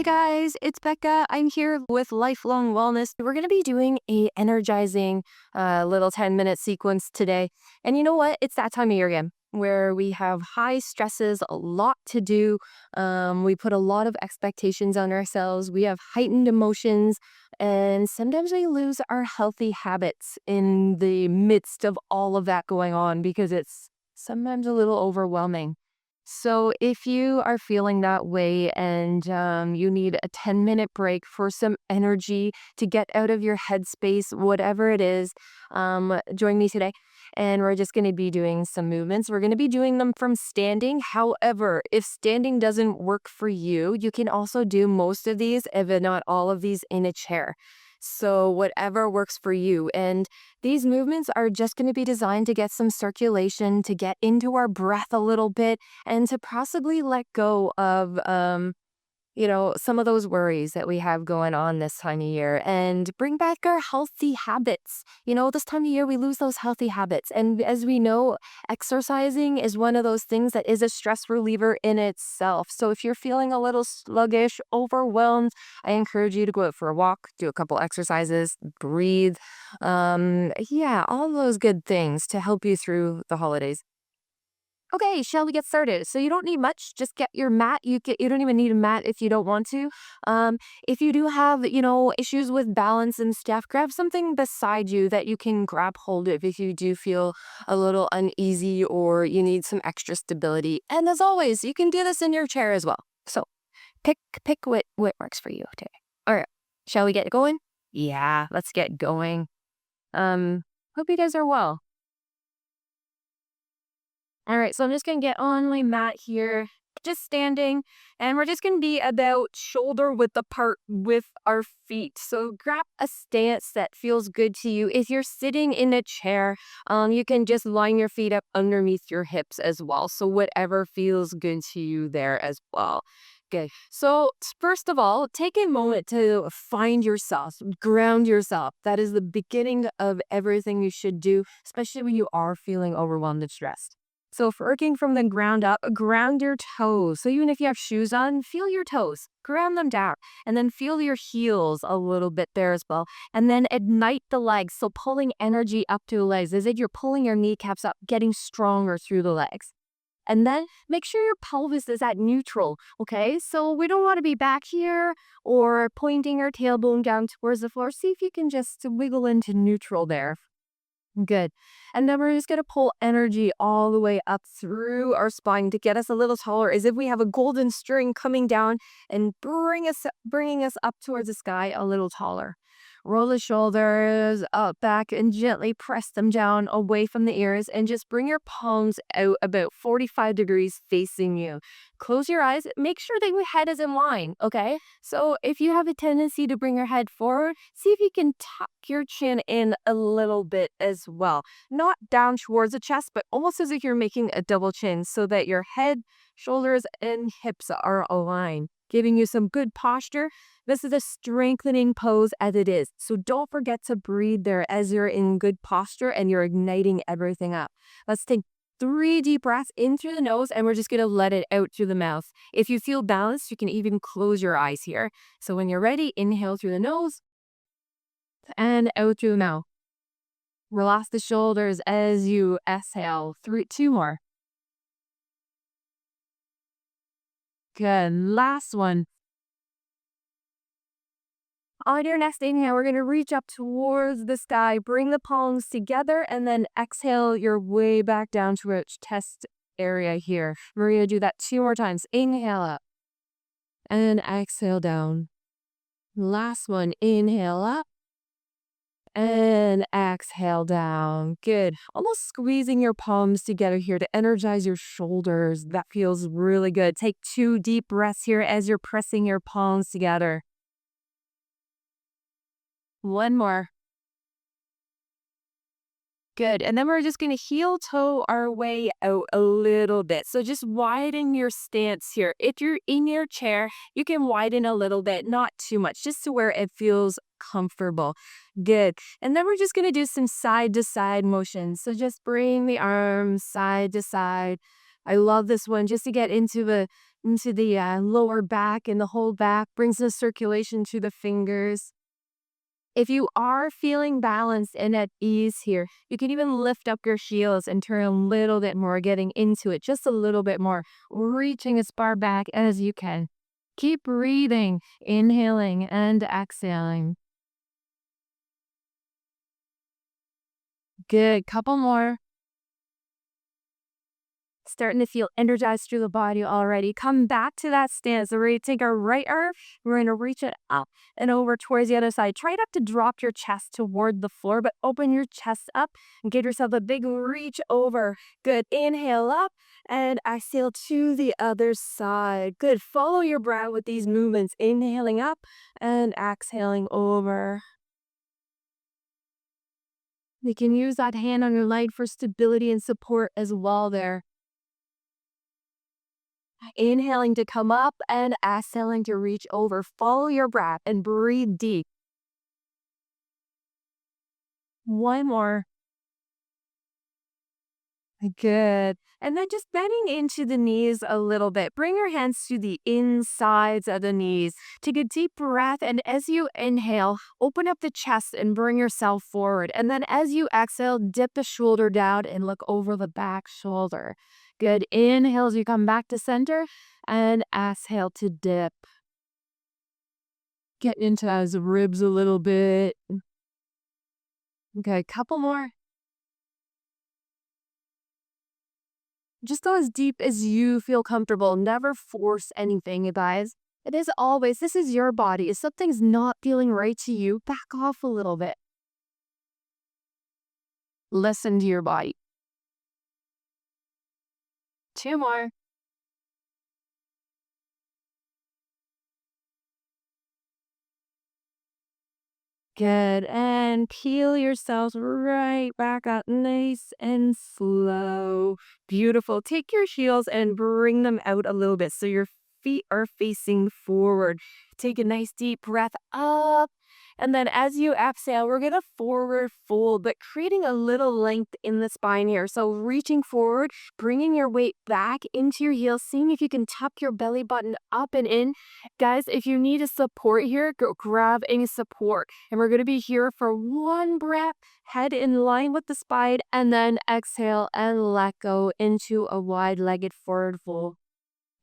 Hey guys, it's Becca. I'm here with Lifelong Wellness. We're going to be doing a energizing little 10-minute sequence today. And you know what? It's that time of year again where we have high stresses, a lot to do. We put a lot of expectations on ourselves. We have heightened emotions, and sometimes we lose our healthy habits in the midst of all of that going on because it's sometimes a little overwhelming. So, if you are feeling that way and you need a 10-minute break for some energy to get out of your headspace, whatever it is, join me today. And we're just going to be doing some movements. We're going to be doing them from standing. However, if standing doesn't work for you, you can also do most of these, if not all of these, in a chair. So, whatever works for you. And these movements are just going to be designed to get some circulation, to get into our breath a little bit, and to possibly let go of some of those worries that we have going on this time of year and bring back our healthy habits. This time of year we lose those healthy habits. And as we know, exercising is one of those things that is a stress reliever in itself. So if you're feeling a little sluggish, overwhelmed, I encourage you to go out for a walk, do a couple exercises, breathe. Yeah, all those good things to help you through the holidays. Okay, shall we get started? So you don't need much. Just get your mat. You don't even need a mat if you don't want to. If you do have, issues with balance and stuff, grab something beside you that you can grab hold of if you do feel a little uneasy or you need some extra stability. And as always, you can do this in your chair as well. So pick what works for you today. All right. Shall we get going? Yeah, let's get going. Hope you guys are well. All right, so I'm just gonna get on my mat here, just standing, and we're just gonna be about shoulder width apart with our feet. So grab a stance that feels good to you. If you're sitting in a chair, you can just line your feet up underneath your hips as well. So whatever feels good to you there as well. Good. So first of all, take a moment to find yourself, ground yourself. That is the beginning of everything you should do, especially when you are feeling overwhelmed and stressed. So if working from the ground up, ground your toes. So even if you have shoes on, feel your toes, ground them down, and then feel your heels a little bit there as well. And then ignite the legs. So pulling energy up to the legs as if you're pulling your kneecaps up, getting stronger through the legs. And then make sure your pelvis is at neutral, okay? So we don't want to be back here or pointing our tailbone down towards the floor. See if you can just wiggle into neutral there. Good. And then we're just going to pull energy all the way up through our spine to get us a little taller, as if we have a golden string coming down and bringing us up towards the sky a little taller. Roll the shoulders up, back, and gently press them down away from the ears, and just bring your palms out about 45 degrees facing you. Close your eyes. Make sure that your head is in line, okay? So if you have a tendency to bring your head forward, see if you can tuck your chin in a little bit as well. Not down towards the chest, but almost as if you're making a double chin so that your head, shoulders, and hips are aligned, giving you some good posture. This is a strengthening pose as it is. So don't forget to breathe there as you're in good posture and you're igniting everything up. Let's take 3 deep breaths in through the nose, and we're just going to let it out through the mouth. If you feel balanced, you can even close your eyes here. So when you're ready, inhale through the nose and out through the mouth. Relax the shoulders as you exhale. 2 more. Good. Last one. On your next inhale, we're going to reach up towards the sky. Bring the palms together and then exhale your way back down to our chest area here. We're going to do that 2 more times. Inhale up and exhale down. Last one. Inhale up and exhale down. Good. Almost squeezing your palms together here to energize your shoulders. That feels really good. Take 2 deep breaths here as you're pressing your palms together. One more. Good. And then we're just going to heel toe our way out a little bit. So just widen your stance here. If you're in your chair, you can widen a little bit, not too much, just to where it feels comfortable. Good. And then we're just going to do some side to side motions. So just bring the arms side to side. I love this one just to get into the lower back and the whole back, brings the circulation to the fingers. If you are feeling balanced and at ease here, you can even lift up your heels and turn a little bit more, getting into it just a little bit more, reaching as far back as you can. Keep breathing, inhaling and exhaling. Good. Couple more. Starting to feel energized through the body already. Come back to that stance. So we're going to take our right arm. We're going to reach it up and over towards the other side. Try not to drop your chest toward the floor, but open your chest up and give yourself a big reach over. Good. Inhale up and exhale to the other side. Good. Follow your breath with these movements. Inhaling up and exhaling over. You can use that hand on your leg for stability and support as well there. Inhaling to come up and exhaling to reach over. Follow your breath and breathe deep. One more. Good. And then just bending into the knees a little bit. Bring your hands to the insides of the knees. Take a deep breath. And as you inhale, open up the chest and bring yourself forward. And then as you exhale, dip the shoulder down and look over the back shoulder. Good. Inhale as you come back to center and exhale to dip. Get into those ribs a little bit. Okay, couple more. Just go as deep as you feel comfortable. Never force anything, you guys. It is always, this is your body. If something's not feeling right to you, back off a little bit. Listen to your body. Two more. Good. And peel yourselves right back up nice and slow. Beautiful. Take your heels and bring them out a little bit so your feet are facing forward. Take a nice deep breath up. And then as you exhale, we're going to forward fold, but creating a little length in the spine here. So reaching forward, bringing your weight back into your heels, seeing if you can tuck your belly button up and in. Guys, if you need a support here, go grab any support. And we're going to be here for one breath, head in line with the spine, and then exhale and let go into a wide-legged forward fold.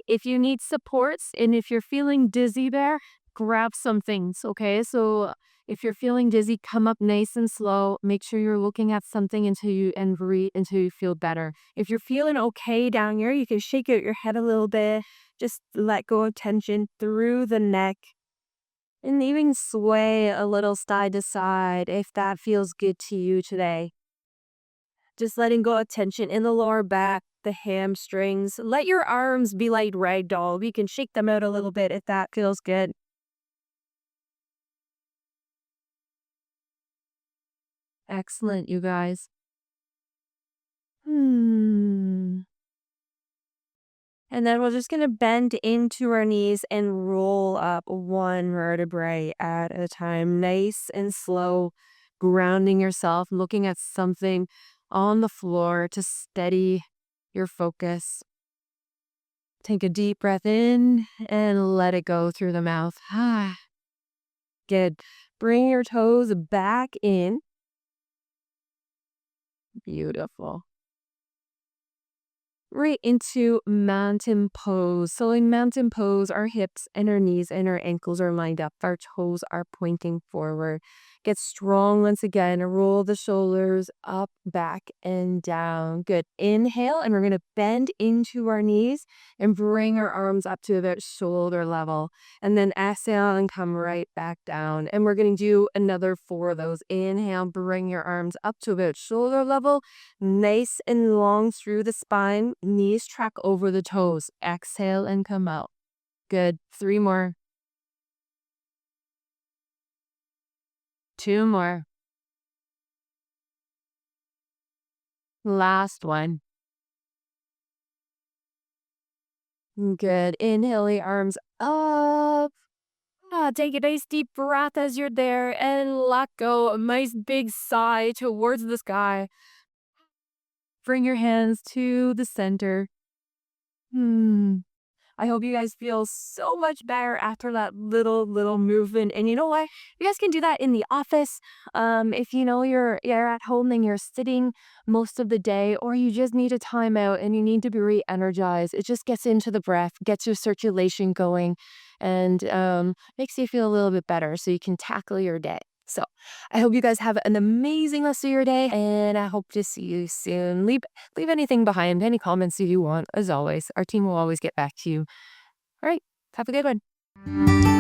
If you need supports and if you're feeling dizzy there, grab some things, okay? So if you're feeling dizzy, come up nice and slow. Make sure you're looking at something until you and breathe until you feel better. If you're feeling okay down here, you can shake out your head a little bit. Just let go of tension through the neck. And even sway a little side to side if that feels good to you today. Just letting go of tension in the lower back, the hamstrings. Let your arms be like ragdoll. You can shake them out a little bit if that feels good. Excellent, you guys. And then we're just going to bend into our knees and roll up one vertebrae at a time. Nice and slow, grounding yourself, looking at something on the floor to steady your focus. Take a deep breath in and let it go through the mouth. Good. Bring your toes back in. Beautiful. Right into mountain pose. So in mountain pose, our hips and our knees and our ankles are lined up. Our toes are pointing forward. Get strong once again. Roll the shoulders up, back, and down. Good. Inhale, and we're going to bend into our knees and bring our arms up to about shoulder level. And then exhale and come right back down. And we're going to do another 4 of those. Inhale, bring your arms up to about shoulder level. Nice and long through the spine. Knees track over the toes. Exhale and come out. Good. 3 more. 2 more. Last one. Good. Inhale the arms up. Take a nice deep breath as you're there and let go. A nice big sigh towards the sky. Bring your hands to the center. Hmm. I hope you guys feel so much better after that little movement. And you know what? You guys can do that in the office. If you know you're at home and you're sitting most of the day, or you just need a timeout and you need to be re-energized, it just gets into the breath, gets your circulation going, and makes you feel a little bit better so you can tackle your day. So I hope you guys have an amazing rest of your day, and I hope to see you soon. Leave anything behind, any comments you want. As always, our team will always get back to you. All right. Have a good one.